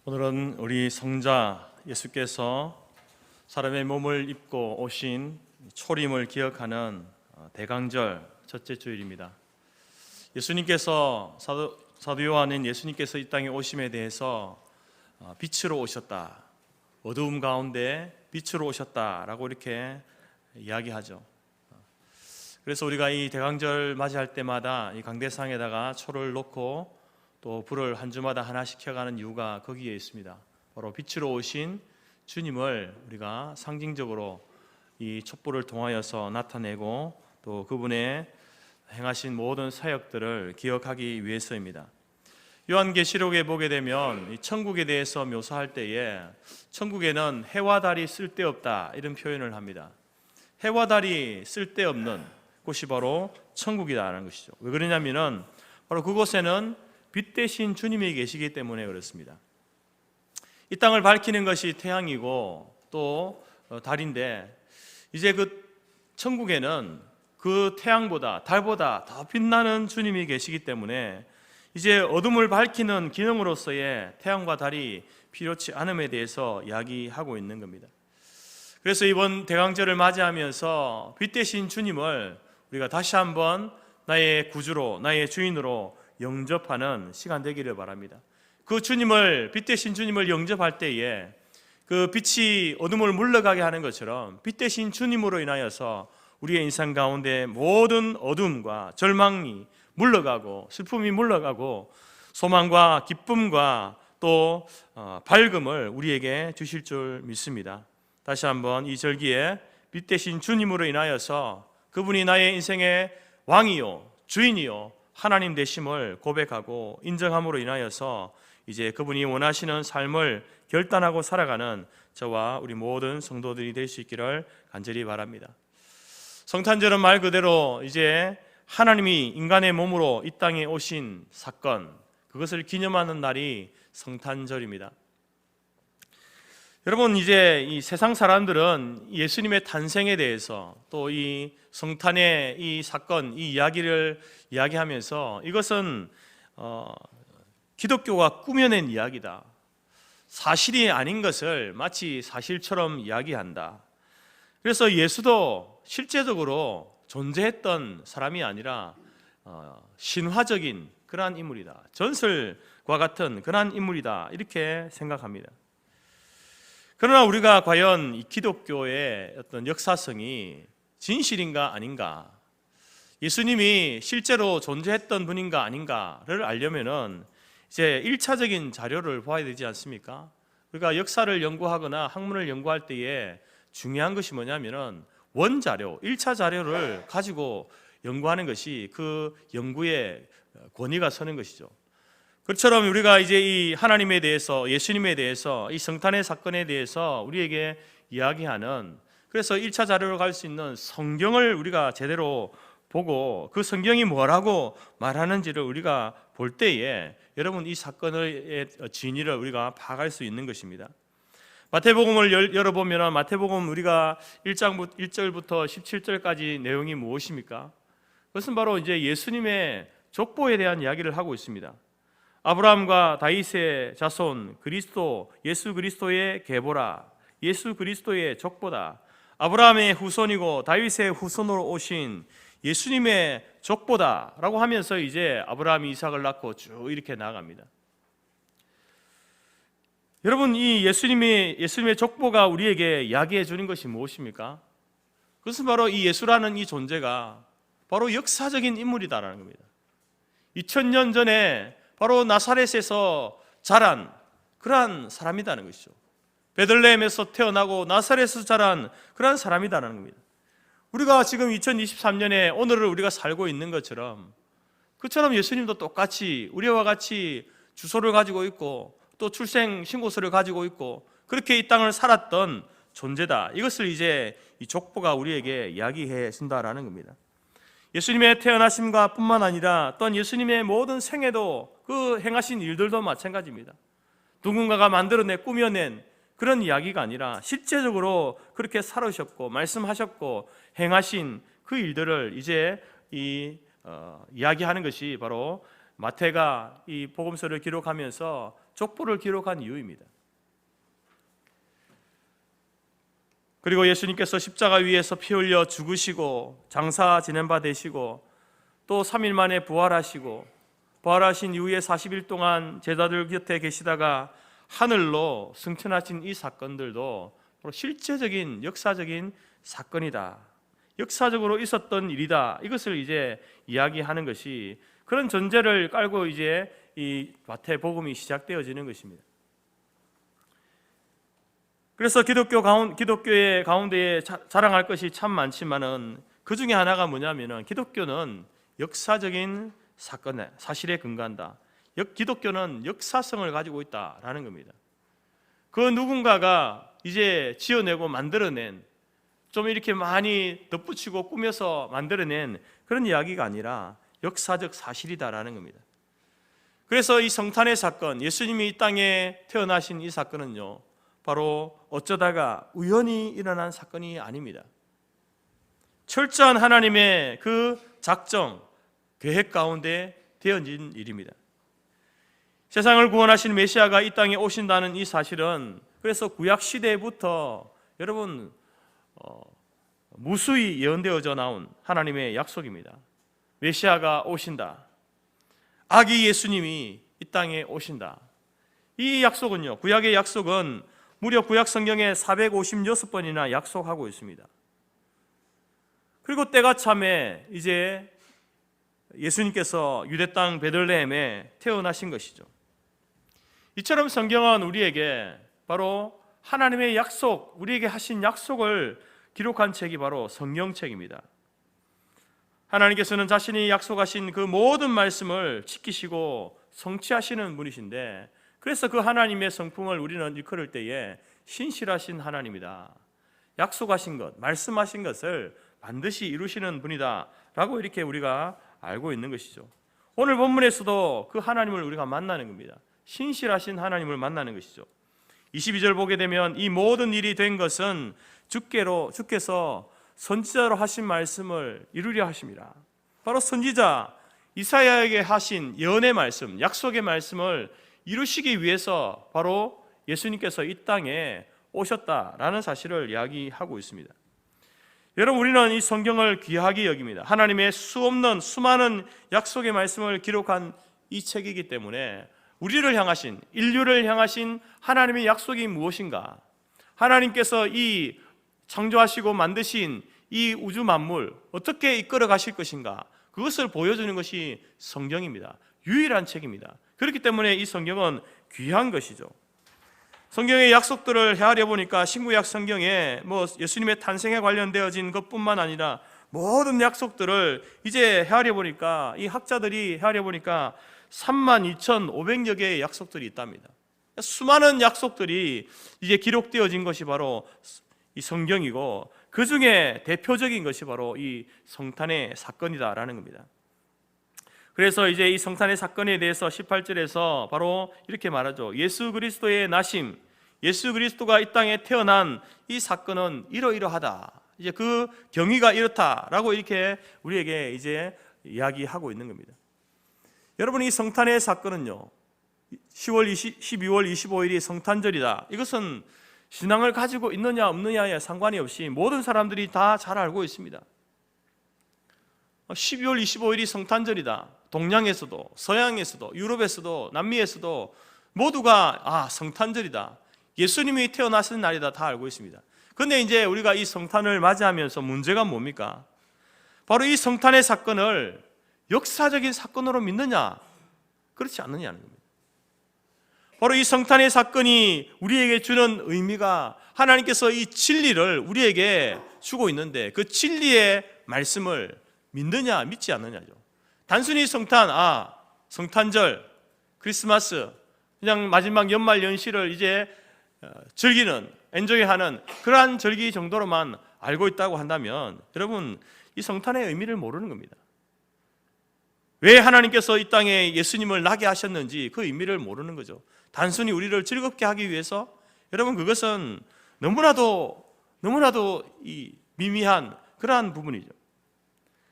오늘은 우리 성자 예수께서 사람의 몸을 입고 오신 초림을 기억하는 대강절 첫째 주일입니다. 예수님께서 사도 요한은 예수님께서 이 땅에 오심에 대해서 빛으로 오셨다, 어두움 가운데 빛으로 오셨다라고 이렇게 이야기하죠. 그래서 우리가 이 대강절 맞이할 때마다 이 강대상에다가 초를 놓고 또 불을 한 주마다 하나씩 켜가는 이유가 거기에 있습니다. 바로 빛으로 오신 주님을 우리가 상징적으로 이 촛불을 통하여서 나타내고 또 그분의 행하신 모든 사역들을 기억하기 위해서입니다. 요한계시록에 보게 되면 이 천국에 대해서 묘사할 때에 천국에는 해와 달이 쓸데없다 이런 표현을 합니다. 해와 달이 쓸데없는 곳이 바로 천국이라는 것이죠. 왜 그러냐면은 바로 그곳에는 빛 대신 주님이 계시기 때문에 그렇습니다. 이 땅을 밝히는 것이 태양이고 또 달인데 이제 그 천국에는 그 태양보다 달보다 더 빛나는 주님이 계시기 때문에 이제 어둠을 밝히는 기능으로서의 태양과 달이 필요치 않음에 대해서 이야기하고 있는 겁니다. 그래서 이번 대강절을 맞이하면서 빛 대신 주님을 우리가 다시 한번 나의 구주로 나의 주인으로 영접하는 시간 되기를 바랍니다. 그 주님을, 빛 대신 주님을 영접할 때에 그 빛이 어둠을 물러가게 하는 것처럼 빛 대신 주님으로 인하여서 우리의 인생 가운데 모든 어둠과 절망이 물러가고 슬픔이 물러가고 소망과 기쁨과 또 밝음을 우리에게 주실 줄 믿습니다. 다시 한번 이 절기에 빛 대신 주님으로 인하여서 그분이 나의 인생의 왕이요 주인이요 하나님 되심을 고백하고 인정함으로 인하여서 이제 그분이 원하시는 삶을 결단하고 살아가는 저와 우리 모든 성도들이 될 수 있기를 간절히 바랍니다. 성탄절은 말 그대로 이제 하나님이 인간의 몸으로 이 땅에 오신 사건, 그것을 기념하는 날이 성탄절입니다. 여러분, 이제 이 세상 사람들은 예수님의 탄생에 대해서 또 이 성탄의 이 사건, 이 이야기를 이야기하면서 이것은 기독교가 꾸며낸 이야기다, 사실이 아닌 것을 마치 사실처럼 이야기한다. 그래서 예수도 실제적으로 존재했던 사람이 아니라 신화적인 그러한 인물이다, 전설과 같은 그러한 인물이다, 이렇게 생각합니다. 그러나 우리가 과연 이 기독교의 어떤 역사성이 진실인가 아닌가, 예수님이 실제로 존재했던 분인가 아닌가를 알려면은 이제 1차적인 자료를 봐야 되지 않습니까? 우리가 역사를 연구하거나 학문을 연구할 때에 중요한 것이 뭐냐면은 원자료, 1차 자료를 가지고 연구하는 것이 그 연구의 권위가 서는 것이죠. 그처럼 우리가 이제 이 하나님에 대해서, 예수님에 대해서, 이 성탄의 사건에 대해서 우리에게 이야기하는, 그래서 1차 자료로 갈 수 있는 성경을 우리가 제대로 보고 그 성경이 뭐라고 말하는지를 우리가 볼 때에 여러분 이 사건의 진위를 우리가 파악할 수 있는 것입니다. 마태복음을 열어보면 마태복음 우리가 1절부터 17절까지 내용이 무엇입니까? 그것은 바로 이제 예수님의 족보에 대한 이야기를 하고 있습니다. 아브라함과 다윗의 자손 그리스도, 예수 그리스도의 계보라, 예수 그리스도의 족보다, 아브라함의 후손이고 다윗의 후손으로 오신 예수님의 족보다라고 하면서 이제 아브라함이 이삭을 낳고 쭉 이렇게 나아갑니다. 여러분, 이 예수님의 족보가 우리에게 이야기해 주는 것이 무엇입니까? 그것은 바로 이 예수라는 이 존재가 바로 역사적인 인물이다라는 겁니다. 2000년 전에 바로 나사렛에서 자란 그러한 사람이라는 것이죠. 베들레헴에서 태어나고 나사렛에서 자란 그러한 사람이라는 겁니다. 우리가 지금 2023년에 오늘을 우리가 살고 있는 것처럼, 그처럼 예수님도 똑같이 우리와 같이 주소를 가지고 있고 또 출생 신고서를 가지고 있고 그렇게 이 땅을 살았던 존재다. 이것을 이제 이 족보가 우리에게 이야기해 준다라는 겁니다. 예수님의 태어나심과 뿐만 아니라 또한 예수님의 모든 생애도 그 행하신 일들도 마찬가지입니다. 누군가가 만들어내 꾸며낸 그런 이야기가 아니라 실제적으로 그렇게 살으셨고 말씀하셨고 행하신 그 일들을 이제 이야기하는 것이 바로 마태가 이 복음서를 기록하면서 족보를 기록한 이유입니다. 그리고 예수님께서 십자가 위에서 피 흘려 죽으시고 장사 지낸 바 되시고 또 3일 만에 부활하시고 부활하신 이후에 40일 동안 제자들 곁에 계시다가 하늘로 승천하신 이 사건들도 바로 실제적인 역사적인 사건이다. 역사적으로 있었던 일이다. 이것을 이제 이야기하는 것이 그런 전제를 깔고 이제 이 마태복음이 시작되어지는 것입니다. 그래서 기독교의 가운데에 자랑할 것이 참 많지만은 그 중에 하나가 뭐냐면은 기독교는 역사적인 사실에 근거한다. 기독교는 역사성을 가지고 있다라는 겁니다. 그 누군가가 이제 지어내고 만들어낸 좀 이렇게 많이 덧붙이고 꾸며서 만들어낸 그런 이야기가 아니라 역사적 사실이다라는 겁니다. 그래서 이 성탄의 사건, 예수님이 이 땅에 태어나신 이 사건은요, 바로 어쩌다가 우연히 일어난 사건이 아닙니다. 철저한 하나님의 그 작정, 계획 가운데 되어진 일입니다. 세상을 구원하신 메시아가 이 땅에 오신다는 이 사실은 그래서 구약 시대부터 여러분 무수히 예언되어져 나온 하나님의 약속입니다. 메시아가 오신다. 아기 예수님이 이 땅에 오신다. 이 약속은요, 구약의 약속은 무려 구약 성경에 456번이나 약속하고 있습니다. 그리고 때가 참에 이제 예수님께서 유대 땅 베들레헴에 태어나신 것이죠. 이처럼 성경은 우리에게 바로 하나님의 약속, 우리에게 하신 약속을 기록한 책이 바로 성경책입니다. 하나님께서는 자신이 약속하신 그 모든 말씀을 지키시고 성취하시는 분이신데, 그래서 그 하나님의 성품을 우리는 일컬을 때에 신실하신 하나님이다. 약속하신 것, 말씀하신 것을 반드시 이루시는 분이다 라고 이렇게 우리가 알고 있는 것이죠. 오늘 본문에서도 그 하나님을 우리가 만나는 겁니다. 신실하신 하나님을 만나는 것이죠. 22절 보게 되면 이 모든 일이 된 것은 주께서 선지자로 하신 말씀을 이루려 하심이라. 바로 선지자 이사야에게 하신 예언의 말씀, 약속의 말씀을 이루시기 위해서 바로 예수님께서 이 땅에 오셨다라는 사실을 이야기하고 있습니다. 여러분, 우리는 이 성경을 귀하게 여깁니다. 하나님의 수없는 수많은 약속의 말씀을 기록한 이 책이기 때문에 우리를 향하신, 인류를 향하신 하나님의 약속이 무엇인가? 하나님께서 이 창조하시고 만드신 이 우주 만물 어떻게 이끌어 가실 것인가? 그것을 보여주는 것이 성경입니다. 유일한 책입니다. 그렇기 때문에 이 성경은 귀한 것이죠. 성경의 약속들을 헤아려 보니까 신구약 성경에 예수님의 탄생에 관련되어진 것뿐만 아니라 모든 약속들을 이제 헤아려 보니까, 이 학자들이 헤아려 보니까 32,500여 개의 약속들이 있답니다. 수많은 약속들이 이제 기록되어진 것이 바로 이 성경이고, 그 중에 대표적인 것이 바로 이 성탄의 사건이다라는 겁니다. 그래서 이제 이 성탄의 사건에 대해서 18절에서 바로 이렇게 말하죠. 예수 그리스도의 나심, 예수 그리스도가 이 땅에 태어난 이 사건은 이러이러하다. 이제 그 경위가 이렇다라고 이렇게 우리에게 이제 이야기하고 있는 겁니다. 여러분, 이 성탄의 사건은요, 12월 25일이 성탄절이다. 이것은 신앙을 가지고 있느냐 없느냐에 상관이 없이 모든 사람들이 다 잘 알고 있습니다. 12월 25일이 성탄절이다. 동양에서도, 서양에서도, 유럽에서도, 남미에서도 모두가 성탄절이다, 예수님이 태어나신 날이다, 다 알고 있습니다. 그런데 이제 우리가 이 성탄을 맞이하면서 문제가 뭡니까? 바로 이 성탄의 사건을 역사적인 사건으로 믿느냐, 그렇지 않느냐는 겁니다. 바로 이 성탄의 사건이 우리에게 주는 의미가, 하나님께서 이 진리를 우리에게 주고 있는데 그 진리의 말씀을 믿느냐 믿지 않느냐죠. 단순히 성탄절, 크리스마스, 그냥 마지막 연말 연시를 이제 즐기는, 엔조이하는 그러한 절기 정도로만 알고 있다고 한다면 여러분, 이 성탄의 의미를 모르는 겁니다. 왜 하나님께서 이 땅에 예수님을 나게 하셨는지 그 의미를 모르는 거죠. 단순히 우리를 즐겁게 하기 위해서, 여러분, 그것은 너무나도 이 미미한 그러한 부분이죠.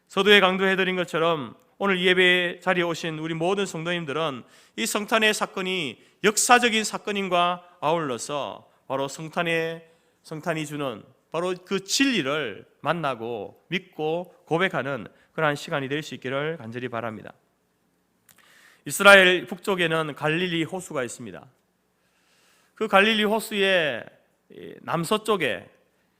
서두에 강조해드린 것처럼 오늘 예배 자리에 오신 우리 모든 성도님들은 이 성탄의 사건이 역사적인 사건임과 아울러서 바로 성탄이 주는 바로 그 진리를 만나고 믿고 고백하는 그러한 시간이 될 수 있기를 간절히 바랍니다. 이스라엘 북쪽에는 갈릴리 호수가 있습니다. 그 갈릴리 호수의 남서쪽에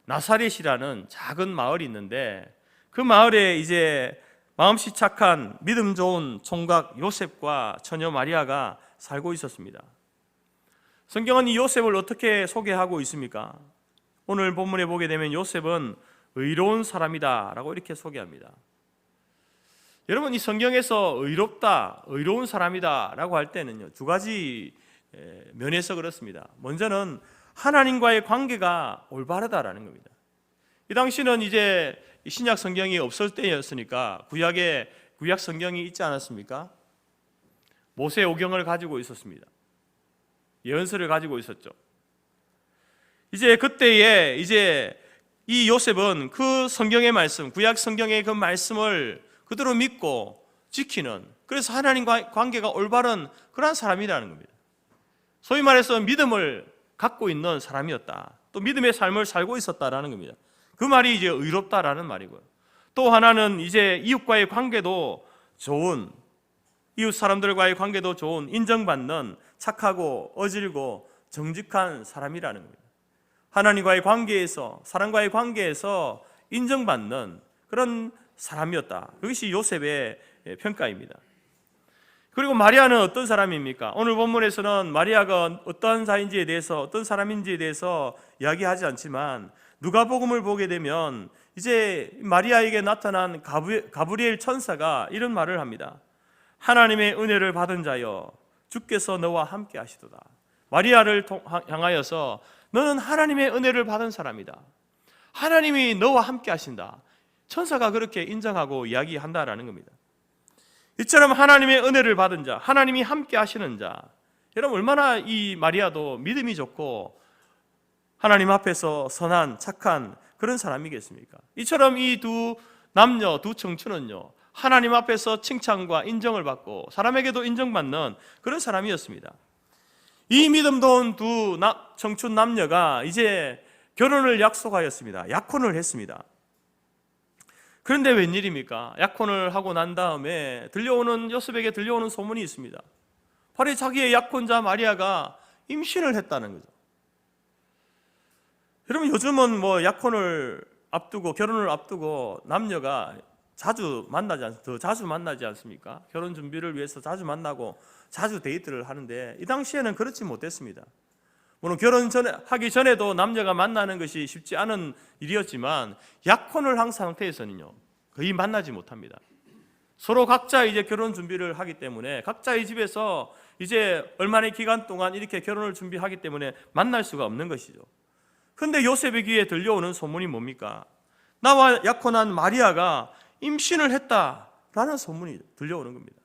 나사렛이라는 작은 마을이 있는데, 그 마을에 이제 마음씨 착한 믿음 좋은 총각 요셉과 처녀 마리아가 살고 있었습니다. 성경은 이 요셉을 어떻게 소개하고 있습니까? 오늘 본문에 보게 되면 요셉은 의로운 사람이다 라고 이렇게 소개합니다. 여러분, 이 성경에서 의롭다, 의로운 사람이다 라고 할 때는요, 두 가지 면에서 그렇습니다. 먼저는 하나님과의 관계가 올바르다라는 겁니다. 이 당시는 이제 신약 성경이 없을 때였으니까 구약 성경이 있지 않았습니까? 모세 오경을 가지고 있었습니다. 예언서를 가지고 있었죠. 이제 그때에 이제 이 요셉은 그 성경의 말씀, 구약 성경의 그 말씀을 그대로 믿고 지키는, 그래서 하나님과 관계가 올바른 그런 사람이라는 겁니다. 소위 말해서 믿음을 갖고 있는 사람이었다. 또 믿음의 삶을 살고 있었다라는 겁니다. 그 말이 이제 의롭다라는 말이고요. 또 하나는 이제 이웃과의 관계도 좋은, 이웃 사람들과의 관계도 좋은, 인정받는 착하고 어질고 정직한 사람이라는 겁니다. 하나님과의 관계에서, 사람과의 관계에서 인정받는 그런 사람이었다. 그것이 요셉의 평가입니다. 그리고 마리아는 어떤 사람입니까? 오늘 본문에서는 마리아가 어떤 자인지에 대해서, 어떤 사람인지에 대해서 이야기하지 않지만, 누가복음을 보게 되면 이제 마리아에게 나타난 가브리엘 천사가 이런 말을 합니다. 하나님의 은혜를 받은 자여, 주께서 너와 함께 하시도다. 마리아를 향하여서 너는 하나님의 은혜를 받은 사람이다. 하나님이 너와 함께 하신다. 천사가 그렇게 인정하고 이야기한다라는 겁니다. 이처럼 하나님의 은혜를 받은 자, 하나님이 함께 하시는 자, 여러분 얼마나 이 마리아도 믿음이 좋고 하나님 앞에서 선한 착한 그런 사람이겠습니까? 이처럼 이 두 남녀, 두 청춘은요, 하나님 앞에서 칭찬과 인정을 받고 사람에게도 인정받는 그런 사람이었습니다. 이 믿음 좋은 두 청춘 남녀가 이제 결혼을 약속하였습니다. 약혼을 했습니다. 그런데 웬일입니까? 약혼을 하고 난 다음에 요셉에게 들려오는 소문이 있습니다. 바로 자기의 약혼자 마리아가 임신을 했다는 거죠. 여러분, 요즘은 뭐 약혼을 앞두고, 결혼을 앞두고 남녀가 더 자주 만나지 않습니까? 결혼 준비를 위해서 자주 만나고 자주 데이트를 하는데, 이 당시에는 그렇지 못했습니다. 물론 하기 전에도 남녀가 만나는 것이 쉽지 않은 일이었지만, 약혼을 한 상태에서는요, 거의 만나지 못합니다. 서로 각자 이제 결혼 준비를 하기 때문에 각자의 집에서 이제 얼마나 기간 동안 이렇게 결혼을 준비하기 때문에 만날 수가 없는 것이죠. 그런데 요셉의 귀에 들려오는 소문이 뭡니까? 나와 약혼한 마리아가 임신을 했다라는 소문이 들려오는 겁니다.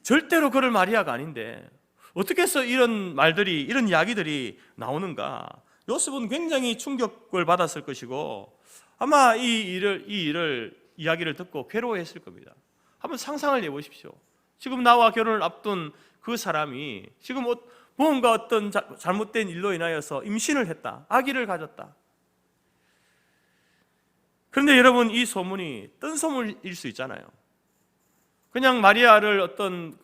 절대로 그럴 마리아가 아닌데 어떻게 해서 이런 말들이, 이런 이야기들이 나오는가? 요셉은 굉장히 충격을 받았을 것이고 아마 이 이야기를 듣고 괴로워했을 겁니다. 한번 상상을 해보십시오. 지금 나와 결혼을 앞둔 그 사람이 지금 무언가 어떤 잘못된 일로 인하여서 임신을 했다, 아기를 가졌다. 그런데 여러분, 이 소문이 뜬 소문일 수 있잖아요. 그냥 마리아를 어떤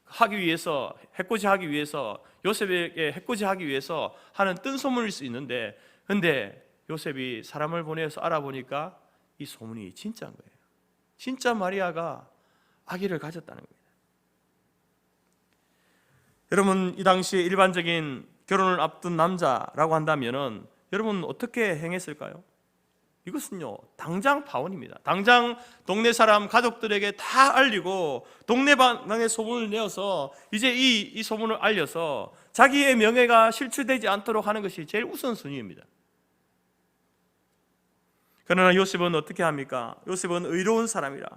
하기 위해서, 해코지하기 위해서, 요셉에게 해코지하기 위해서 하는 뜬 소문일 수 있는데, 근데 요셉이 사람을 보내서 알아보니까 이 소문이 진짜인 거예요. 진짜 마리아가 아기를 가졌다는 겁니다. 여러분, 이 당시에 일반적인 결혼을 앞둔 남자라고 한다면은 여러분 어떻게 행했을까요? 이것은요, 당장 파혼입니다. 당장 동네 사람 가족들에게 다 알리고 동네방에 소문을 내어서 이제 이 소문을 알려서 자기의 명예가 실추되지 않도록 하는 것이 제일 우선순위입니다. 그러나 요셉은 어떻게 합니까? 요셉은 의로운 사람이라,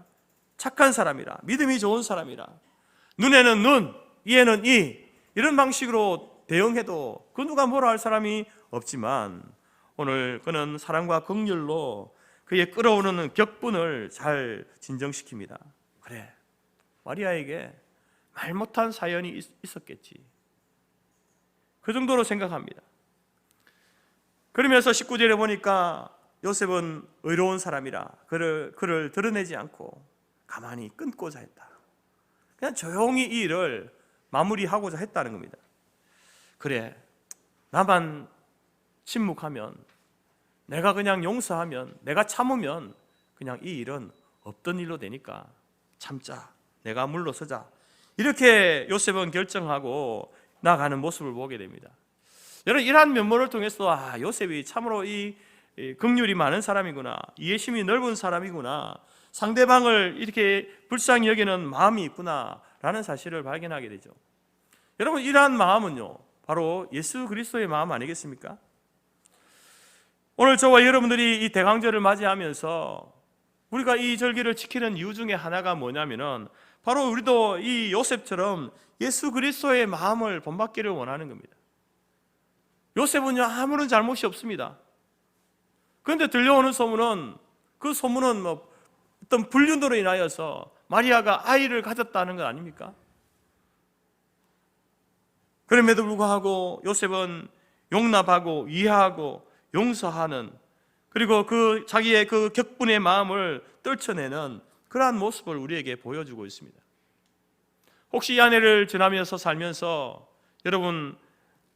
착한 사람이라, 믿음이 좋은 사람이라, 눈에는 눈, 이에는 이, 이런 방식으로 대응해도 그 누가 뭐라 할 사람이 없지만 오늘 그는 사랑과 긍휼로 그의 끓어오르는 격분을 잘 진정시킵니다. 그래, 마리아에게 말 못한 사연이 있었겠지. 그 정도로 생각합니다. 그러면서 19절에 보니까 요셉은 의로운 사람이라 그를 드러내지 않고 가만히 끊고자 했다. 그냥 조용히 이 일을 마무리하고자 했다는 겁니다. 그래, 나만 침묵하면, 내가 그냥 용서하면, 내가 참으면 그냥 이 일은 없던 일로 되니까 참자, 내가 물러서자, 이렇게 요셉은 결정하고 나가는 모습을 보게 됩니다. 여러분, 이러한 면모를 통해서 요셉이 참으로 이 긍휼이 많은 사람이구나, 이해심이 넓은 사람이구나, 상대방을 이렇게 불쌍히 여기는 마음이 있구나 라는 사실을 발견하게 되죠. 여러분, 이러한 마음은요, 바로 예수 그리스도의 마음 아니겠습니까? 오늘 저와 여러분들이 이 대강절을 맞이하면서 우리가 이 절기를 지키는 이유 중에 하나가 뭐냐면은 바로 우리도 이 요셉처럼 예수 그리스도의 마음을 본받기를 원하는 겁니다. 요셉은요, 아무런 잘못이 없습니다. 그런데 들려오는 소문은, 그 소문은 어떤 불륜으로 인하여서 마리아가 아이를 가졌다는 것 아닙니까? 그럼에도 불구하고 요셉은 용납하고 이해하고 용서하는, 그리고 자기의 그 격분의 마음을 떨쳐내는 그러한 모습을 우리에게 보여주고 있습니다. 혹시 이 아내를 지나면서 살면서 여러분,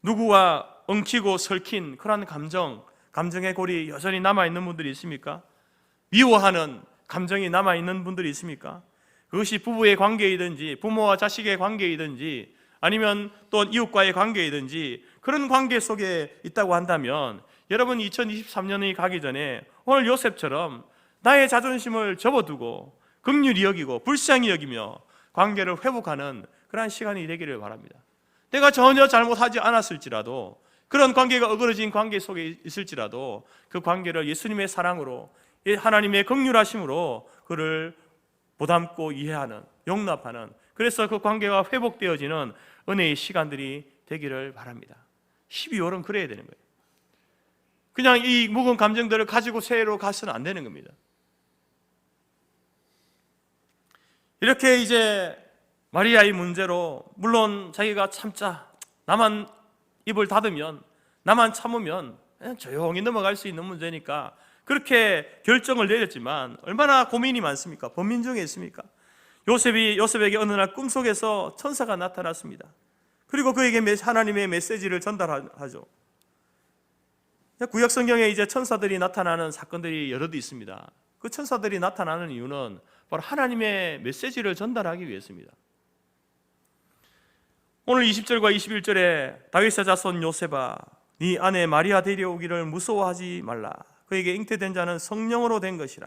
누구와 엉키고 설킨 그러한 감정의 골이 여전히 남아있는 분들이 있습니까? 미워하는 감정이 남아있는 분들이 있습니까? 그것이 부부의 관계이든지 부모와 자식의 관계이든지 아니면 또 이웃과의 관계이든지 그런 관계 속에 있다고 한다면, 여러분, 2023년이 가기 전에 오늘 요셉처럼 나의 자존심을 접어두고 긍휼히 여기고 불쌍히 여기며 관계를 회복하는 그러한 시간이 되기를 바랍니다. 내가 전혀 잘못하지 않았을지라도, 그런 관계가 어그러진 관계 속에 있을지라도 그 관계를 예수님의 사랑으로, 하나님의 긍휼하심으로 그를 보담고 이해하는, 용납하는, 그래서 그 관계가 회복되어지는 은혜의 시간들이 되기를 바랍니다. 12월은 그래야 되는 거예요. 그냥 이 묵은 감정들을 가지고 새해로 가서는 안 되는 겁니다. 이렇게 이제 마리아의 문제로, 물론 자기가 참자, 나만 입을 닫으면, 나만 참으면 그냥 조용히 넘어갈 수 있는 문제니까 그렇게 결정을 내렸지만 얼마나 고민이 많습니까? 범민 중에 있습니까? 요셉에게 어느 날 꿈속에서 천사가 나타났습니다. 그리고 그에게 하나님의 메시지를 전달하죠. 구약 성경에 이제 천사들이 나타나는 사건들이 여럿 있습니다. 그 천사들이 나타나는 이유는 바로 하나님의 메시지를 전달하기 위해서입니다. 오늘 20절과 21절에 다윗의 자손 요셉아, 네 아내 마리아 데려오기를 무서워하지 말라. 그에게 잉태된 자는 성령으로 된 것이라.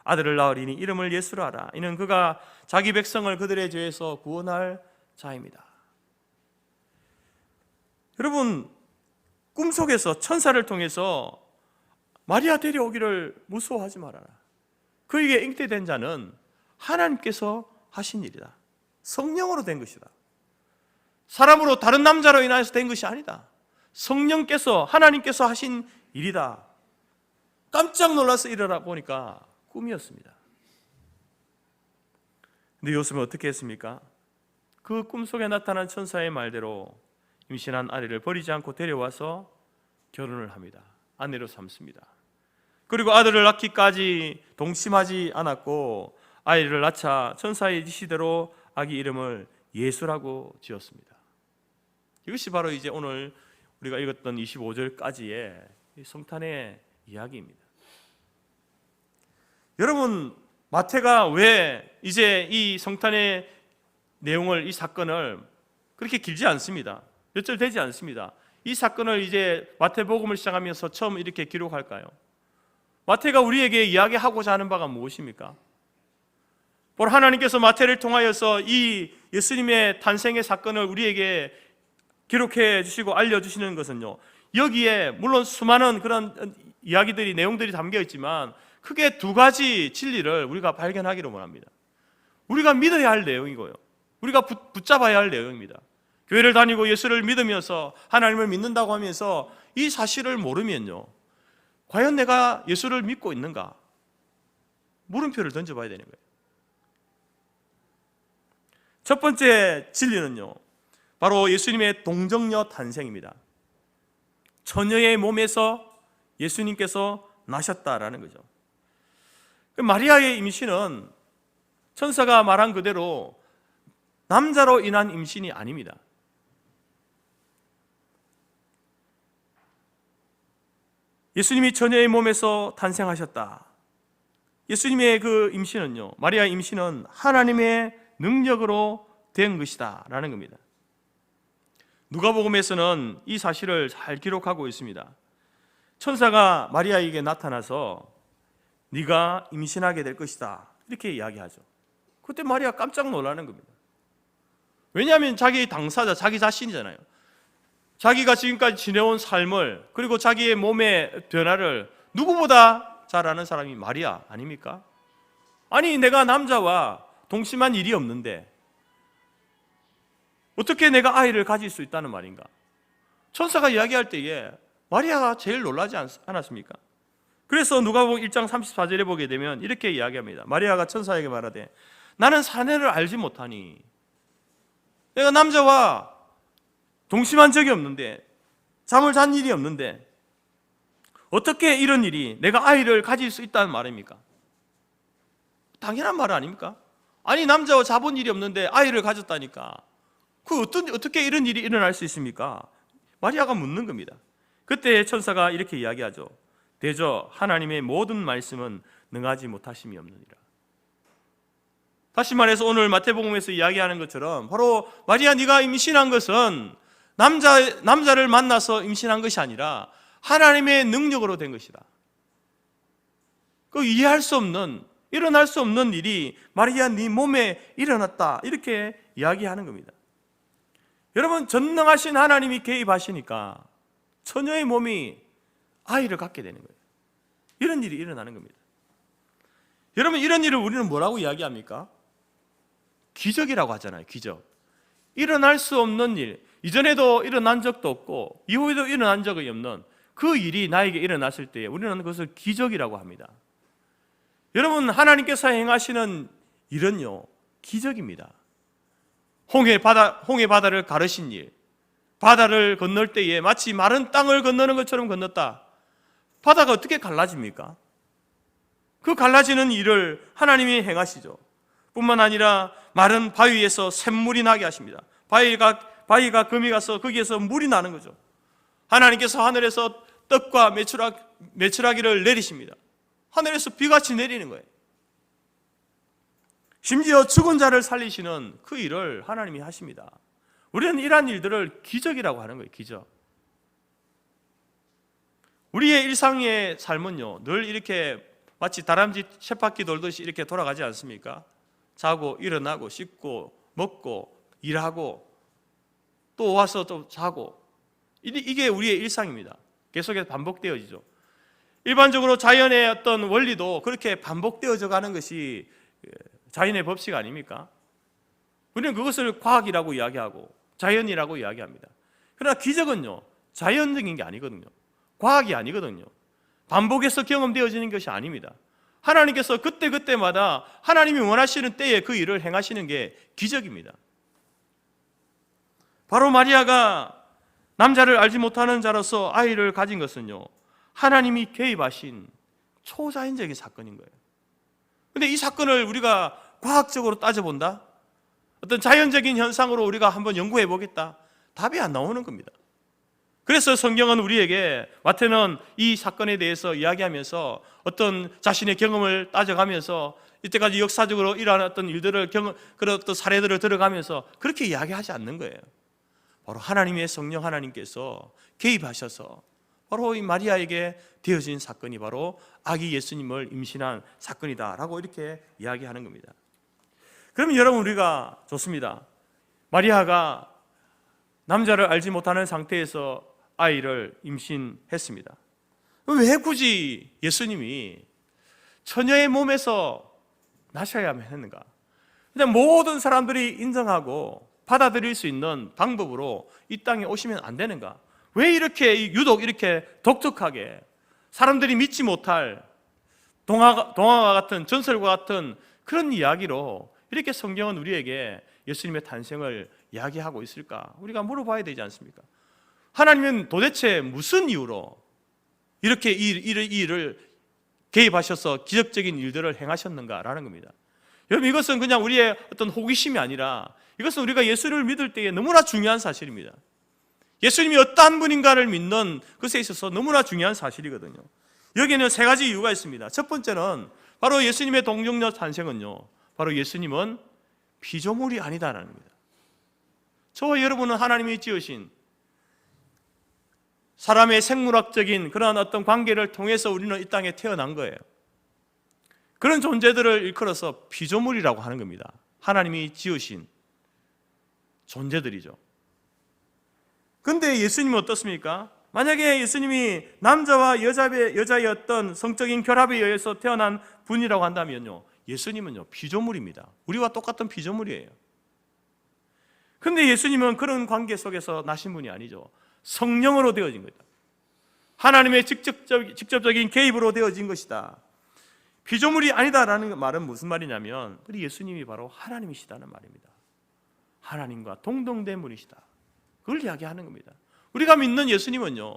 아들을 낳으리니 이름을 예수라 하라. 이는 그가 자기 백성을 그들의 죄에서 구원할 자입니다. 여러분, 꿈속에서 천사를 통해서 마리아 데려오기를 무서워하지 말아라. 그에게 잉태된 자는 하나님께서 하신 일이다. 성령으로 된 것이다. 사람으로, 다른 남자로 인하여서 된 것이 아니다. 성령께서, 하나님께서 하신 일이다. 깜짝 놀라서 일어나 보니까 꿈이었습니다. 근데 요셉은 어떻게 했습니까? 그 꿈속에 나타난 천사의 말대로 임신한 아내를 버리지 않고 데려와서 결혼을 합니다. 아내로 삼습니다. 그리고 아들을 낳기까지 동심하지 않았고 아이를 낳자 천사의 지시대로 아기 이름을 예수라고 지었습니다. 이것이 바로 이제 오늘 우리가 읽었던 25절까지의 성탄의 이야기입니다. 여러분, 마태가 왜 이제 이 성탄의 내용을, 이 사건을 그렇게 길지 않습니다. 몇 절 되지 않습니다. 이 사건을 이제 마태복음을 시작하면서 처음 이렇게 기록할까요? 마태가 우리에게 이야기하고자 하는 바가 무엇입니까? 바로 하나님께서 마태를 통하여서 이 예수님의 탄생의 사건을 우리에게 기록해 주시고 알려주시는 것은요, 여기에 물론 수많은 그런 이야기들이, 내용들이 담겨 있지만 크게 두 가지 진리를 우리가 발견하기를 원합니다. 우리가 믿어야 할 내용이고요, 우리가 붙잡아야 할 내용입니다. 교회를 다니고 예수를 믿으면서 하나님을 믿는다고 하면서 이 사실을 모르면요, 과연 내가 예수를 믿고 있는가? 물음표를 던져봐야 되는 거예요. 첫 번째 진리는요, 바로 예수님의 동정녀 탄생입니다. 처녀의 몸에서 예수님께서 나셨다라는 거죠. 마리아의 임신은 천사가 말한 그대로 남자로 인한 임신이 아닙니다. 예수님이 처녀의 몸에서 탄생하셨다. 예수님의 그 임신은요, 마리아의 임신은 하나님의 능력으로 된 것이다 라는 겁니다. 누가복음에서는 이 사실을 잘 기록하고 있습니다. 천사가 마리아에게 나타나서 네가 임신하게 될 것이다 이렇게 이야기하죠. 그때 마리아가 깜짝 놀라는 겁니다. 왜냐하면 자기 당사자, 자기 자신이잖아요. 자기가 지금까지 지내온 삶을, 그리고 자기의 몸의 변화를 누구보다 잘 아는 사람이 마리아 아닙니까? 아니, 내가 남자와 동침한 일이 없는데 어떻게 내가 아이를 가질 수 있다는 말인가? 천사가 이야기할 때에 마리아가 제일 놀라지 않았습니까? 그래서 누가복음 1장 34절에 보게 되면 이렇게 이야기합니다. 마리아가 천사에게 말하되 나는 사내를 알지 못하니, 내가 남자와 동침한 적이 없는데, 잠을 잔 일이 없는데 어떻게 이런 일이, 내가 아이를 가질 수 있다는 말입니까? 당연한 말 아닙니까? 아니, 남자와 자본 일이 없는데 아이를 가졌다니까 어떻게 이런 일이 일어날 수 있습니까? 마리아가 묻는 겁니다. 그때 천사가 이렇게 이야기하죠. 대저 하나님의 모든 말씀은 능하지 못하심이 없느니라. 다시 말해서 오늘 마태복음에서 이야기하는 것처럼 바로 마리아, 네가 임신한 것은 남자를 만나서 임신한 것이 아니라 하나님의 능력으로 된 것이다. 그 이해할 수 없는, 일어날 수 없는 일이 마리아 네 몸에 일어났다 이렇게 이야기하는 겁니다. 여러분, 전능하신 하나님이 개입하시니까 처녀의 몸이 아이를 갖게 되는 거예요. 이런 일이 일어나는 겁니다. 여러분, 이런 일을 우리는 뭐라고 이야기합니까? 기적이라고 하잖아요. 기적. 일어날 수 없는 일, 이전에도 일어난 적도 없고 이후에도 일어난 적이 없는 그 일이 나에게 일어났을 때 우리는 그것을 기적이라고 합니다. 여러분, 하나님께서 행하시는 일은요, 기적입니다. 홍해 바다를 가르신 일, 바다를 건널 때에 마치 마른 땅을 건너는 것처럼 건넜다. 바다가 어떻게 갈라집니까? 그 갈라지는 일을 하나님이 행하시죠. 뿐만 아니라 마른 바위에서 샘물이 나게 하십니다. 바위가 금이 가서 거기에서 물이 나는 거죠. 하나님께서 하늘에서 떡과 메추라기를 내리십니다. 하늘에서 비같이 내리는 거예요. 심지어 죽은 자를 살리시는 그 일을 하나님이 하십니다. 우리는 이러한 일들을 기적이라고 하는 거예요. 기적. 우리의 일상의 삶은요, 늘 이렇게 마치 다람쥐 쳇바퀴 돌듯이 이렇게 돌아가지 않습니까? 자고 일어나고 씻고 먹고 일하고 또 와서 또 자고, 이게 우리의 일상입니다. 계속해서 반복되어지죠. 일반적으로 자연의 어떤 원리도 그렇게 반복되어져 가는 것이 자연의 법칙 아닙니까? 우리는 그것을 과학이라고 이야기하고 자연이라고 이야기합니다. 그러나 기적은요, 자연적인 게 아니거든요. 과학이 아니거든요. 반복해서 경험되어지는 것이 아닙니다. 하나님께서 그때그때마다 하나님이 원하시는 때에 그 일을 행하시는 게 기적입니다. 바로 마리아가 남자를 알지 못하는 자로서 아이를 가진 것은요, 하나님이 개입하신 초자연적인 사건인 거예요. 그런데 이 사건을 우리가 과학적으로 따져본다? 어떤 자연적인 현상으로 우리가 한번 연구해 보겠다? 답이 안 나오는 겁니다. 그래서 성경은 우리에게, 마태는 이 사건에 대해서 이야기하면서 어떤 자신의 경험을 따져가면서 이때까지 역사적으로 일어났던 일들을 그런 어떤 사례들을 들어가면서 그렇게 이야기하지 않는 거예요. 바로 하나님의 성령 하나님께서 개입하셔서 바로 이 마리아에게 되어진 사건이 바로 아기 예수님을 임신한 사건이다라고 이렇게 이야기하는 겁니다. 그러면 여러분, 우리가 좋습니다. 마리아가 남자를 알지 못하는 상태에서 아이를 임신했습니다. 왜 굳이 예수님이 처녀의 몸에서 나셔야만 했는가? 그냥 모든 사람들이 인정하고 받아들일 수 있는 방법으로 이 땅에 오시면 안 되는가? 왜 이렇게 유독 이렇게 독특하게 사람들이 믿지 못할 동화와 같은 전설과 같은 그런 이야기로 이렇게 성경은 우리에게 예수님의 탄생을 이야기하고 있을까? 우리가 물어봐야 되지 않습니까? 하나님은 도대체 무슨 이유로 이렇게 이 일을 개입하셔서 기적적인 일들을 행하셨는가라는 겁니다. 여러분, 이것은 그냥 우리의 어떤 호기심이 아니라 이것은 우리가 예수를 믿을 때에 너무나 중요한 사실입니다. 예수님이 어떠한 분인가를 믿는 것에 있어서 너무나 중요한 사실이거든요. 여기에는 세 가지 이유가 있습니다. 첫 번째는 바로 예수님의 동정녀 탄생은요, 바로 예수님은 피조물이 아니다라는 겁니다. 저와 여러분은 하나님이 지으신 사람의 생물학적인 그런 어떤 관계를 통해서 우리는 이 땅에 태어난 거예요. 그런 존재들을 일컬어서 피조물이라고 하는 겁니다. 하나님이 지으신 존재들이죠. 그런데 예수님은 어떻습니까? 만약에 예수님이 남자와 여자의 어떤 성적인 결합에 의해서 태어난 분이라고 한다면요, 예수님은요 피조물입니다. 우리와 똑같은 피조물이에요. 그런데 예수님은 그런 관계 속에서 나신 분이 아니죠. 성령으로 되어진 거다. 하나님의 직접적인 개입으로 되어진 것이다. 피조물이 아니다라는 말은 무슨 말이냐면, 우리 예수님이 바로 하나님이시다는 말입니다. 하나님과 동등된 분이시다. 그걸 이야기하는 겁니다. 우리가 믿는 예수님은요,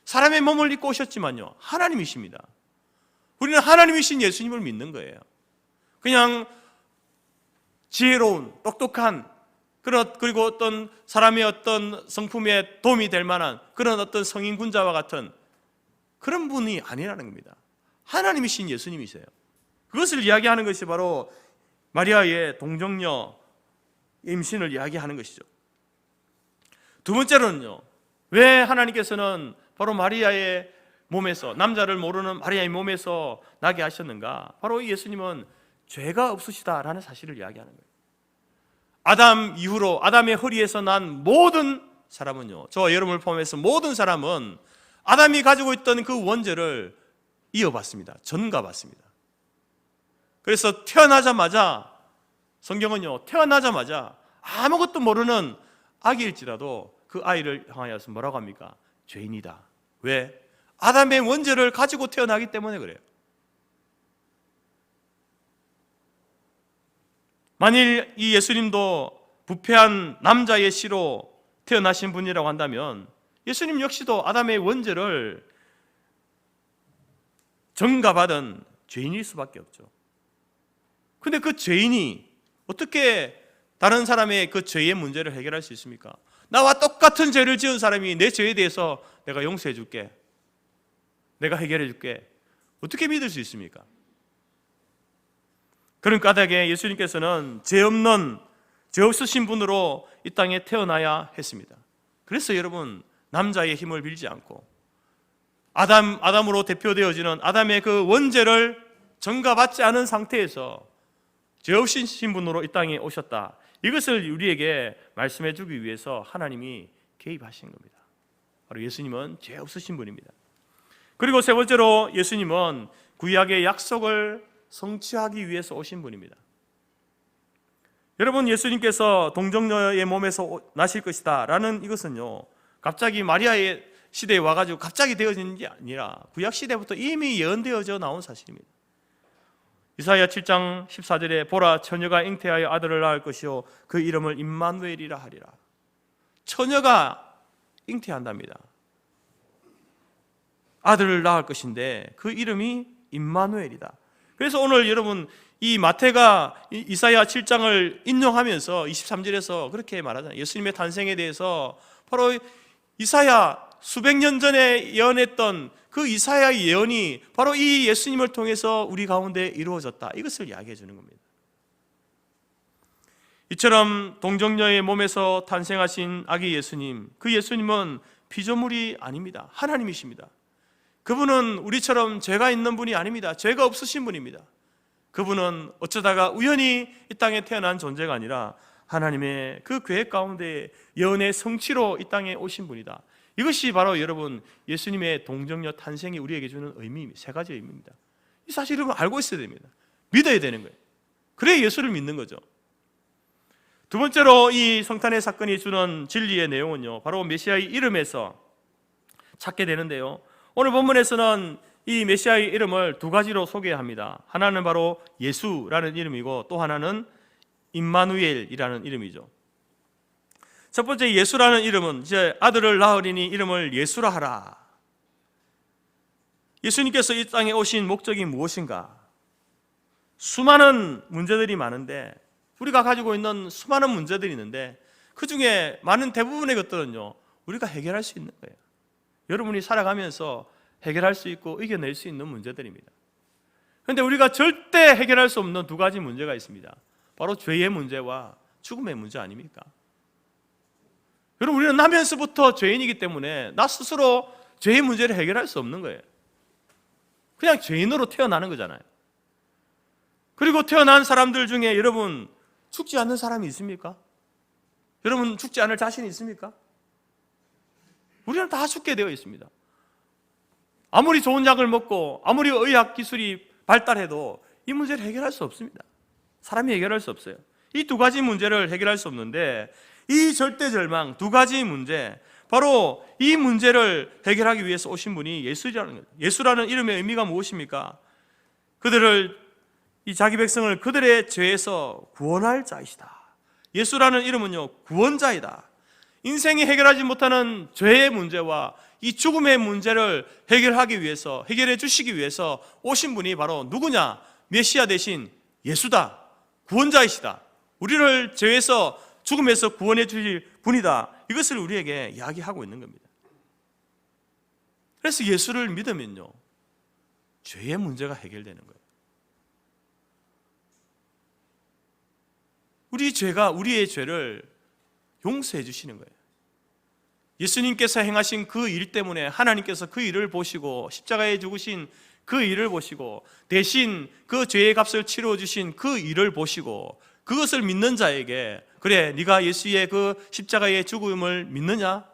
사람의 몸을 입고 오셨지만요, 하나님이십니다. 우리는 하나님이신 예수님을 믿는 거예요. 그냥 지혜로운, 똑똑한, 그리고 어떤 사람의 어떤 성품에 도움이 될 만한 그런 어떤 성인군자와 같은 그런 분이 아니라는 겁니다. 하나님이신 예수님이세요. 그것을 이야기하는 것이 바로 마리아의 동정녀 임신을 이야기하는 것이죠. 두 번째로는요, 왜 하나님께서는 바로 마리아의 몸에서, 남자를 모르는 마리아의 몸에서 나게 하셨는가? 바로 예수님은 죄가 없으시다라는 사실을 이야기하는 거예요. 아담 이후로 아담의 허리에서 난 모든 사람은요, 저와 여러분을 포함해서 모든 사람은 아담이 가지고 있던 그 원죄를 이어받습니다. 전가받습니다. 그래서 태어나자마자, 성경은요, 태어나자마자 아무것도 모르는 아기일지라도 그 아이를 향하여서 뭐라고 합니까? 죄인이다. 왜? 아담의 원죄를 가지고 태어나기 때문에 그래요. 만일 이 예수님도 부패한 남자의 씨로 태어나신 분이라고 한다면 예수님 역시도 아담의 원죄를 전가받은 죄인일 수밖에 없죠. 근데 그 죄인이 어떻게 다른 사람의 그 죄의 문제를 해결할 수 있습니까? 나와 똑같은 죄를 지은 사람이 내 죄에 대해서 내가 용서해 줄게, 내가 해결해 줄게, 어떻게 믿을 수 있습니까? 그런 까닭에 예수님께서는 죄 없으신 분으로 이 땅에 태어나야 했습니다. 그래서 여러분, 남자의 힘을 빌지 않고 아담으로 대표되어지는 아담의 그 원죄를 전가받지 않은 상태에서 죄 없으신 분으로 이 땅에 오셨다. 이것을 우리에게 말씀해 주기 위해서 하나님이 개입하신 겁니다. 바로 예수님은 죄 없으신 분입니다. 그리고 세 번째로 예수님은 구약의 약속을 성취하기 위해서 오신 분입니다. 여러분, 예수님께서 동정녀의 몸에서 나실 것이다 라는 이것은요, 갑자기 마리아의 시대에 와가지고 갑자기 되어지는 게 아니라 구약 시대부터 이미 예언되어져 나온 사실입니다. 이사야 7장 14절에 보라, 처녀가 잉태하여 아들을 낳을 것이요 그 이름을 임마누엘이라 하리라. 처녀가 잉태한답니다. 아들을 낳을 것인데 그 이름이 임마누엘이다. 그래서 오늘 여러분, 이 마태가 이사야 7장을 인용하면서 23절에서 그렇게 말하잖아요. 예수님의 탄생에 대해서 바로 이사야 수백 년 전에 예언했던 그 이사야의 예언이 바로 이 예수님을 통해서 우리 가운데 이루어졌다. 이것을 이야기해 주는 겁니다. 이처럼 동정녀의 몸에서 탄생하신 아기 예수님, 그 예수님은 피조물이 아닙니다. 하나님이십니다. 그분은 우리처럼 죄가 있는 분이 아닙니다. 죄가 없으신 분입니다. 그분은 어쩌다가 우연히 이 땅에 태어난 존재가 아니라 하나님의 그 계획 가운데 예언의 성취로 이 땅에 오신 분이다. 이것이 바로 여러분, 예수님의 동정녀 탄생이 우리에게 주는 의미입니다. 세 가지 의미입니다. 이 사실을 알고 있어야 됩니다. 믿어야 되는 거예요. 그래야 예수를 믿는 거죠. 두 번째로 이 성탄의 사건이 주는 진리의 내용은요, 바로 메시아의 이름에서 찾게 되는데요, 오늘 본문에서는 이 메시아의 이름을 두 가지로 소개합니다. 하나는 바로 예수라는 이름이고 또 하나는 임마누엘이라는 이름이죠. 첫 번째 예수라는 이름은 이제 아들을 낳으리니 이름을 예수라 하라. 예수님께서 이 땅에 오신 목적이 무엇인가? 수많은 문제들이 많은데, 우리가 가지고 있는 수많은 문제들이 있는데 그 중에 많은 대부분의 것들은요 우리가 해결할 수 있는 거예요. 여러분이 살아가면서 해결할 수 있고 이겨낼 수 있는 문제들입니다. 그런데 우리가 절대 해결할 수 없는 두 가지 문제가 있습니다. 바로 죄의 문제와 죽음의 문제 아닙니까? 여러분, 우리는 나면서부터 죄인이기 때문에 나 스스로 죄의 문제를 해결할 수 없는 거예요. 그냥 죄인으로 태어나는 거잖아요. 그리고 태어난 사람들 중에 여러분 죽지 않는 사람이 있습니까? 여러분 죽지 않을 자신이 있습니까? 우리는 다 죽게 되어 있습니다. 아무리 좋은 약을 먹고 아무리 의학 기술이 발달해도 이 문제를 해결할 수 없습니다. 사람이 해결할 수 없어요. 이 두 가지 문제를 해결할 수 없는데 이 절대절망 두 가지 문제, 바로 이 문제를 해결하기 위해서 오신 분이 예수라는 거예요. 예수라는 이름의 의미가 무엇입니까? 이 자기 백성을 그들의 죄에서 구원할 자이시다. 예수라는 이름은요 구원자이다. 인생이 해결하지 못하는 죄의 문제와 이 죽음의 문제를 해결하기 위해서, 해결해 주시기 위해서 오신 분이 바로 누구냐? 메시아 대신 예수다. 구원자이시다. 우리를 죄에서, 죽음에서 구원해 주실 분이다. 이것을 우리에게 이야기하고 있는 겁니다. 그래서 예수를 믿으면요 죄의 문제가 해결되는 거예요. 우리의 죄를 용서해 주시는 거예요. 예수님께서 행하신 그 일 때문에 하나님께서 그 일을 보시고 십자가에 죽으신 그 일을 보시고 대신 그 죄의 값을 치러 주신 그 일을 보시고 그것을 믿는 자에게, 그래 네가 예수의 그 십자가의 죽음을 믿느냐?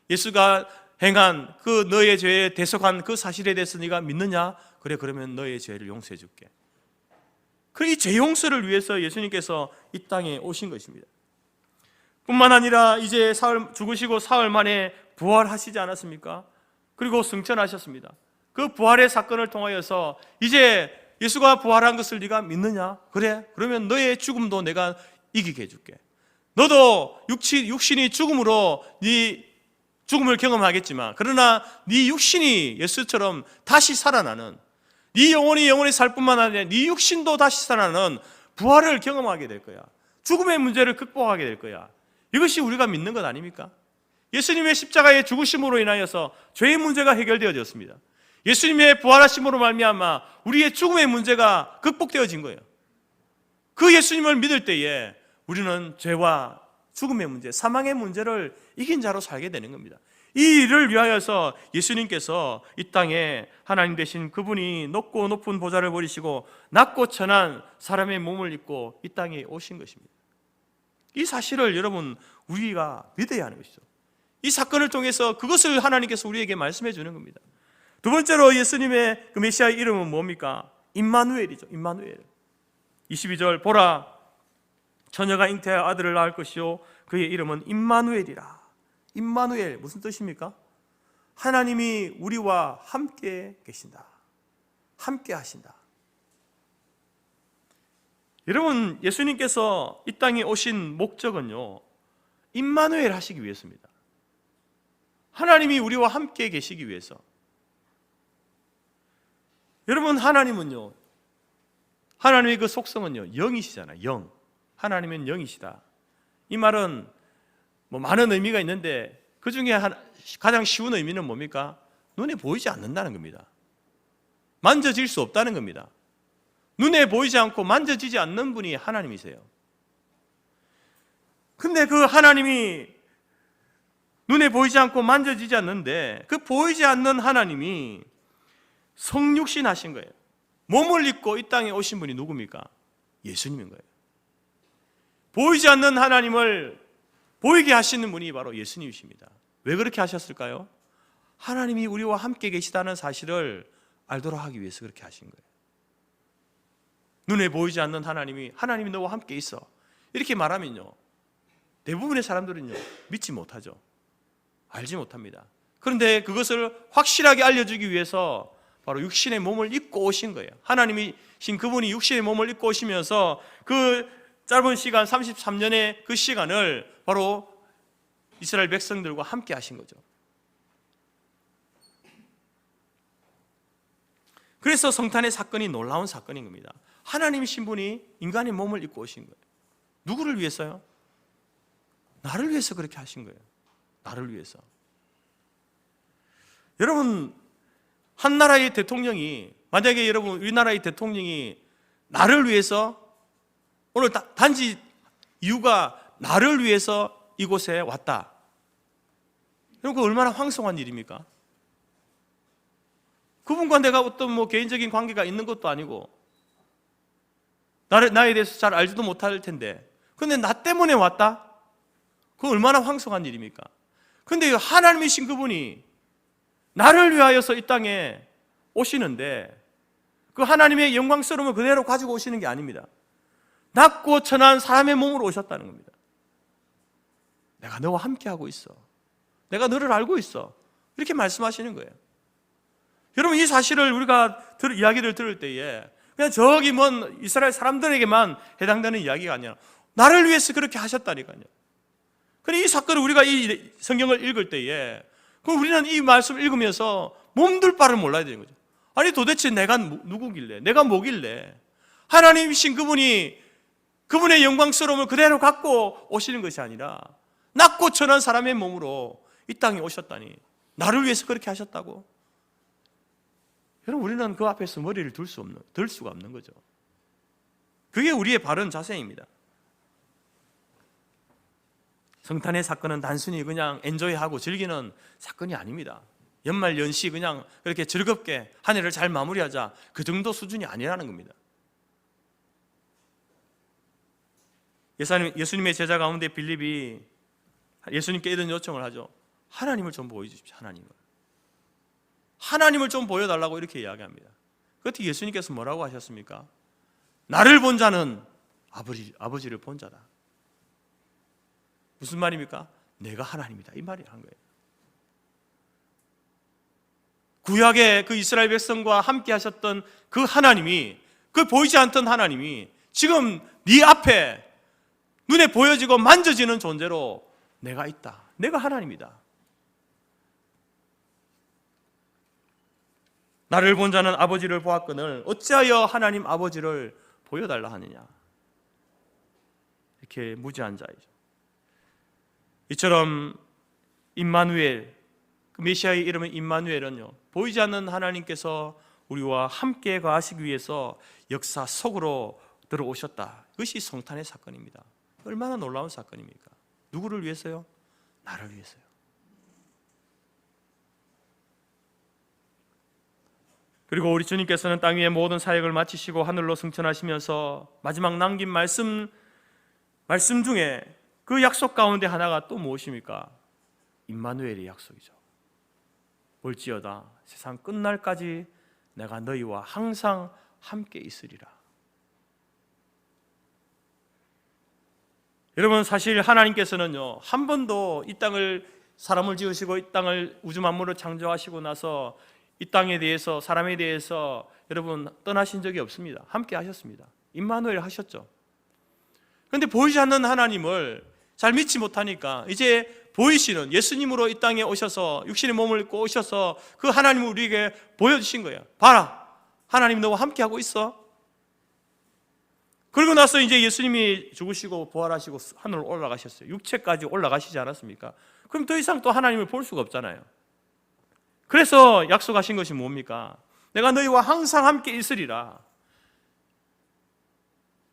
예수가 행한 그 너의 죄에 대속한 그 사실에 대해서 네가 믿느냐? 그래, 그러면 너의 죄를 용서해 줄게. 이 죄 용서를 위해서 예수님께서 이 땅에 오신 것입니다. 뿐만 아니라 이제 죽으시고 사흘 만에 부활하시지 않았습니까? 그리고 승천하셨습니다. 그 부활의 사건을 통하여서 이제 예수가 부활한 것을 네가 믿느냐? 그래, 그러면 너의 죽음도 내가 이기게 해줄게. 너도 육신이 죽음으로 네 죽음을 경험하겠지만, 그러나 네 육신이 예수처럼 다시 살아나는, 네 영혼이 살 뿐만 아니라 네 육신도 다시 살아나는 부활을 경험하게 될 거야. 죽음의 문제를 극복하게 될 거야. 이것이 우리가 믿는 것 아닙니까? 예수님의 십자가의 죽으심으로 인하여서 죄의 문제가 해결되어졌습니다. 예수님의 부활하심으로 말미암아 우리의 죽음의 문제가 극복되어진 거예요. 그 예수님을 믿을 때에 우리는 죄와 죽음의 문제, 사망의 문제를 이긴 자로 살게 되는 겁니다. 이 일을 위하여서 예수님께서 이 땅에 하나님 되신 그분이 높고 높은 보좌를 버리시고 낮고 천한 사람의 몸을 입고 이 땅에 오신 것입니다. 이 사실을 여러분 우리가 믿어야 하는 것이죠. 이 사건을 통해서 그것을 하나님께서 우리에게 말씀해 주는 겁니다. 두 번째로 예수님의 그 메시아의 이름은 뭡니까? 임마누엘이죠. 임마누엘. 22절, 보라 처녀가 잉태하여 아들을 낳을 것이요 그의 이름은 임마누엘이라. 임마누엘 무슨 뜻입니까? 하나님이 우리와 함께 계신다. 함께 하신다. 여러분, 예수님께서 이 땅에 오신 목적은요 임마누엘 하시기 위해서입니다. 하나님이 우리와 함께 계시기 위해서. 여러분, 하나님은요, 하나님의 그 속성은요 영이시잖아요. 영. 하나님은 영이시다. 이 말은 많은 의미가 있는데 그 중에 가장 쉬운 의미는 뭡니까? 눈에 보이지 않는다는 겁니다. 만져질 수 없다는 겁니다. 눈에 보이지 않고 만져지지 않는 분이 하나님이세요. 근데 그 하나님이 눈에 보이지 않고 만져지지 않는데 그 보이지 않는 하나님이 성육신 하신 거예요. 몸을 입고 이 땅에 오신 분이 누굽니까? 예수님인 거예요. 보이지 않는 하나님을 보이게 하시는 분이 바로 예수님이십니다. 왜 그렇게 하셨을까요? 하나님이 우리와 함께 계시다는 사실을 알도록 하기 위해서 그렇게 하신 거예요. 눈에 보이지 않는 하나님이 너와 함께 있어, 이렇게 말하면요 대부분의 사람들은요 믿지 못하죠. 알지 못합니다. 그런데 그것을 확실하게 알려주기 위해서 바로 육신의 몸을 입고 오신 거예요. 하나님이신 그분이 육신의 몸을 입고 오시면서 그 짧은 시간 33년의 그 시간을 바로 이스라엘 백성들과 함께 하신 거죠. 그래서 성탄의 사건이 놀라운 사건인 겁니다. 하나님이신 분이 인간의 몸을 입고 오신 거예요. 누구를 위해서요? 나를 위해서 그렇게 하신 거예요. 나를 위해서. 여러분, 한 나라의 대통령이, 만약에 여러분 우리나라의 대통령이 나를 위해서, 오늘 단지 이유가 나를 위해서 이곳에 왔다, 여러분, 그 얼마나 황송한 일입니까? 그분과 내가 어떤 개인적인 관계가 있는 것도 아니고 나에 대해서 잘 알지도 못할 텐데, 근데 나 때문에 왔다? 그건 얼마나 황송한 일입니까? 근데 하나님이신 그분이 나를 위하여서 이 땅에 오시는데, 그 하나님의 영광스러움을 그대로 가지고 오시는 게 아닙니다. 낮고 천한 사람의 몸으로 오셨다는 겁니다. 내가 너와 함께하고 있어, 내가 너를 알고 있어, 이렇게 말씀하시는 거예요. 여러분, 이 사실을 우리가 이야기를 들을 때에 그냥 저기 먼 이스라엘 사람들에게만 해당되는 이야기가 아니라 나를 위해서 그렇게 하셨다니까요. 그런데 이 사건을 우리가 이 성경을 읽을 때에, 그럼 우리는 이 말씀을 읽으면서 몸둘 바를 몰라야 되는 거죠. 아니, 도대체 내가 누구길래, 내가 뭐길래 하나님이신 그분이 그분의 영광스러움을 그대로 갖고 오시는 것이 아니라 낮고 천한 사람의 몸으로 이 땅에 오셨다니, 나를 위해서 그렇게 하셨다고? 여러분, 우리는 그 앞에서 머리를 들 수가 없는 거죠. 그게 우리의 바른 자세입니다. 성탄의 사건은 단순히 그냥 엔조이하고 즐기는 사건이 아닙니다. 연말 연시 그냥 그렇게 즐겁게 한 해를 잘 마무리하자, 그 정도 수준이 아니라는 겁니다. 예수님의 제자 가운데 빌립이 예수님께 이런 요청을 하죠. 하나님을 좀 보여주십시오. 하나님을 좀 보여달라고 이렇게 이야기합니다. 그때 예수님께서 뭐라고 하셨습니까? 나를 본 자는 아버지를 본 자다. 무슨 말입니까? 내가 하나님이다, 이 말을 한 거예요. 구약의 그 이스라엘 백성과 함께 하셨던 그 하나님이, 그 보이지 않던 하나님이 지금 네 앞에 눈에 보여지고 만져지는 존재로 내가 있다, 내가 하나님이다. 나를 본 자는 아버지를 보았거늘 어찌하여 하나님 아버지를 보여달라 하느냐, 이렇게 무지한 자이죠. 이처럼 임마누엘, 그 메시아의 이름은 임마누엘은요, 보이지 않는 하나님께서 우리와 함께 거하시기 위해서 역사 속으로 들어오셨다. 그것이 성탄의 사건입니다. 얼마나 놀라운 사건입니까? 누구를 위해서요? 나를 위해서요. 그리고 우리 주님께서는 땅 위의 모든 사역을 마치시고 하늘로 승천하시면서 마지막 남긴 말씀 중에 그 약속 가운데 하나가 또 무엇입니까? 임마누엘의 약속이죠. 볼지어다 세상 끝날까지 내가 너희와 항상 함께 있으리라. 여러분, 사실 하나님께서는요, 한 번도 이 땅을, 사람을 지으시고 이 땅을 우주 만물을 창조하시고 나서 이 땅에 대해서, 사람에 대해서 여러분 떠나신 적이 없습니다. 함께 하셨습니다. 임마누엘 하셨죠. 그런데 보이지 않는 하나님을 잘 믿지 못하니까 이제 보이시는 예수님으로 이 땅에 오셔서 육신의 몸을 입고 오셔서 그 하나님을 우리에게 보여주신 거예요. 봐라, 하나님 너와 함께하고 있어. 그리고 나서 이제 예수님이 죽으시고 부활하시고 하늘로 올라가셨어요. 육체까지 올라가시지 않았습니까? 그럼 더 이상 또 하나님을 볼 수가 없잖아요. 그래서 약속하신 것이 뭡니까? 내가 너희와 항상 함께 있으리라.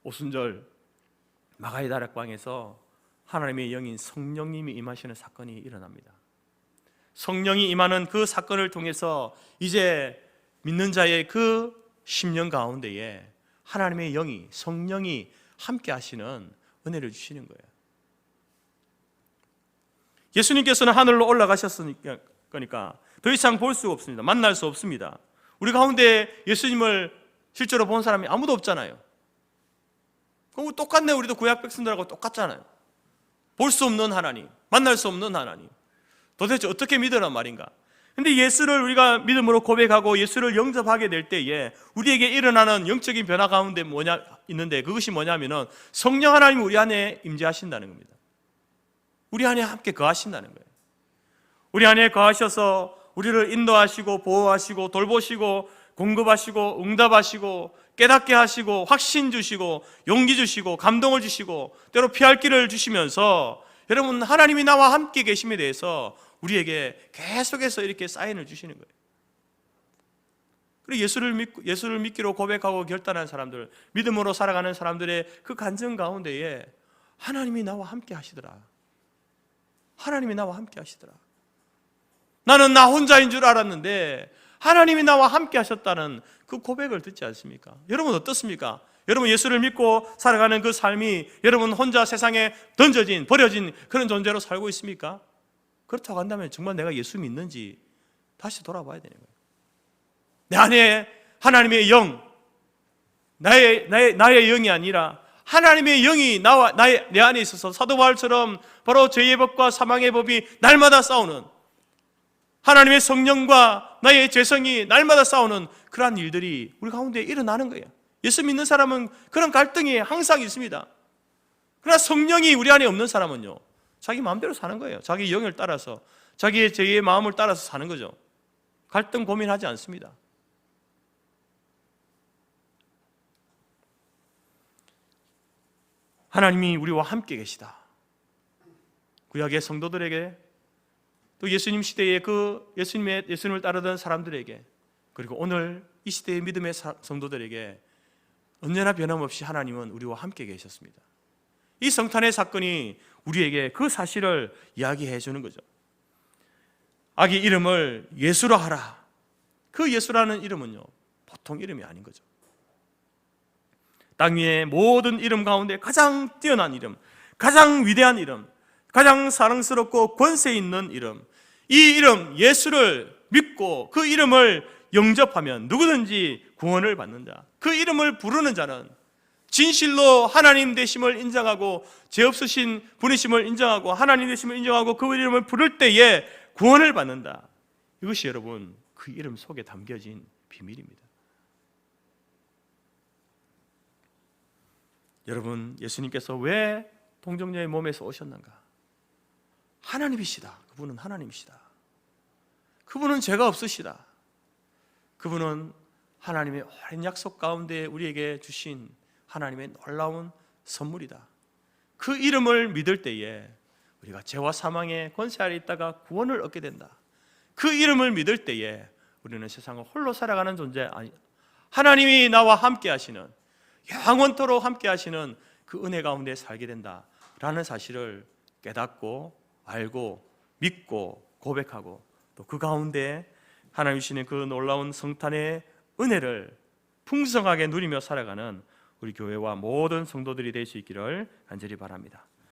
오순절 마가의 다락방에서 하나님의 영인 성령님이 임하시는 사건이 일어납니다. 성령이 임하는 그 사건을 통해서 이제 믿는 자의 그 심령 가운데에 하나님의 영이, 성령이 함께 하시는 은혜를 주시는 거예요. 예수님께서는 하늘로 올라가셨으니까 더 이상 볼 수 없습니다. 만날 수 없습니다. 우리 가운데 예수님을 실제로 본 사람이 아무도 없잖아요. 그럼 똑같네. 우리도 구약 백성들하고 똑같잖아요. 볼 수 없는 하나님, 만날 수 없는 하나님, 도대체 어떻게 믿으란 말인가? 근데 예수를 우리가 믿음으로 고백하고 예수를 영접하게 될 때에 우리에게 일어나는 영적인 변화 가운데 있는데 그것이 뭐냐면은 성령 하나님이 우리 안에 임재하신다는 겁니다. 우리 안에 함께 거하신다는 거예요. 우리 안에 거하셔서 우리를 인도하시고 보호하시고 돌보시고 공급하시고 응답하시고 깨닫게 하시고 확신 주시고 용기 주시고 감동을 주시고 때로 피할 길을 주시면서 여러분 하나님이 나와 함께 계심에 대해서 우리에게 계속해서 이렇게 사인을 주시는 거예요. 그리고 예수를 믿기로 고백하고 결단한 사람들, 믿음으로 살아가는 사람들의 그 간증 가운데에 하나님이 나와 함께 하시더라. 하나님이 나와 함께 하시더라. 나는 나 혼자인 줄 알았는데 하나님이 나와 함께 하셨다는 그 고백을 듣지 않습니까? 여러분 어떻습니까? 여러분 예수를 믿고 살아가는 그 삶이 여러분 혼자 세상에 던져진, 버려진 그런 존재로 살고 있습니까? 그렇다고 한다면 정말 내가 예수 믿는지 다시 돌아봐야 되는 거예요. 내 안에 하나님의 영, 나의 영이 아니라 하나님의 영이 내 안에 있어서 사도 바울처럼 바로 죄의 법과 사망의 법이 날마다 싸우는, 하나님의 성령과 나의 죄성이 날마다 싸우는 그러한 일들이 우리 가운데 일어나는 거예요. 예수 믿는 사람은 그런 갈등이 항상 있습니다. 그러나 성령이 우리 안에 없는 사람은요, 자기 마음대로 사는 거예요. 자기 영을 따라서, 자기의 죄의 마음을 따라서 사는 거죠. 갈등 고민하지 않습니다. 하나님이 우리와 함께 계시다. 구약의 성도들에게, 또 예수님 시대의 그 예수님을 따르던 사람들에게, 그리고 오늘 이 시대의 믿음의 성도들에게 언제나 변함없이 하나님은 우리와 함께 계셨습니다. 이 성탄의 사건이 우리에게 그 사실을 이야기해 주는 거죠. 아기 이름을 예수로 하라. 그 예수라는 이름은요, 보통 이름이 아닌 거죠. 땅 위의 모든 이름 가운데 가장 뛰어난 이름, 가장 위대한 이름, 가장 사랑스럽고 권세 있는 이름, 이 이름 예수를 믿고 그 이름을 영접하면 누구든지 구원을 받는 자, 그 이름을 부르는 자는 진실로 하나님 되심을 인정하고 죄 없으신 분이심을 인정하고 하나님 되심을 인정하고 그 이름을 부를 때에 구원을 받는다. 이것이 여러분 그 이름 속에 담겨진 비밀입니다. 여러분, 예수님께서 왜 동정녀의 몸에서 오셨는가? 하나님이시다. 그분은 하나님이시다. 그분은 죄가 없으시다. 그분은 하나님의 오랜 약속 가운데 우리에게 주신 하나님의 놀라운 선물이다. 그 이름을 믿을 때에 우리가 죄와 사망의 권세 아래 있다가 구원을 얻게 된다. 그 이름을 믿을 때에 우리는 세상을 홀로 살아가는 존재 아니, 하나님이 나와 함께 하시는, 영원토록 함께 하시는 그 은혜 가운데 살게 된다라는 사실을 깨닫고 알고 믿고 고백하고 또 그 가운데 하나님 주시는 그 놀라운 성탄의 은혜를 풍성하게 누리며 살아가는 우리 교회와 모든 성도들이 될 수 있기를 간절히 바랍니다.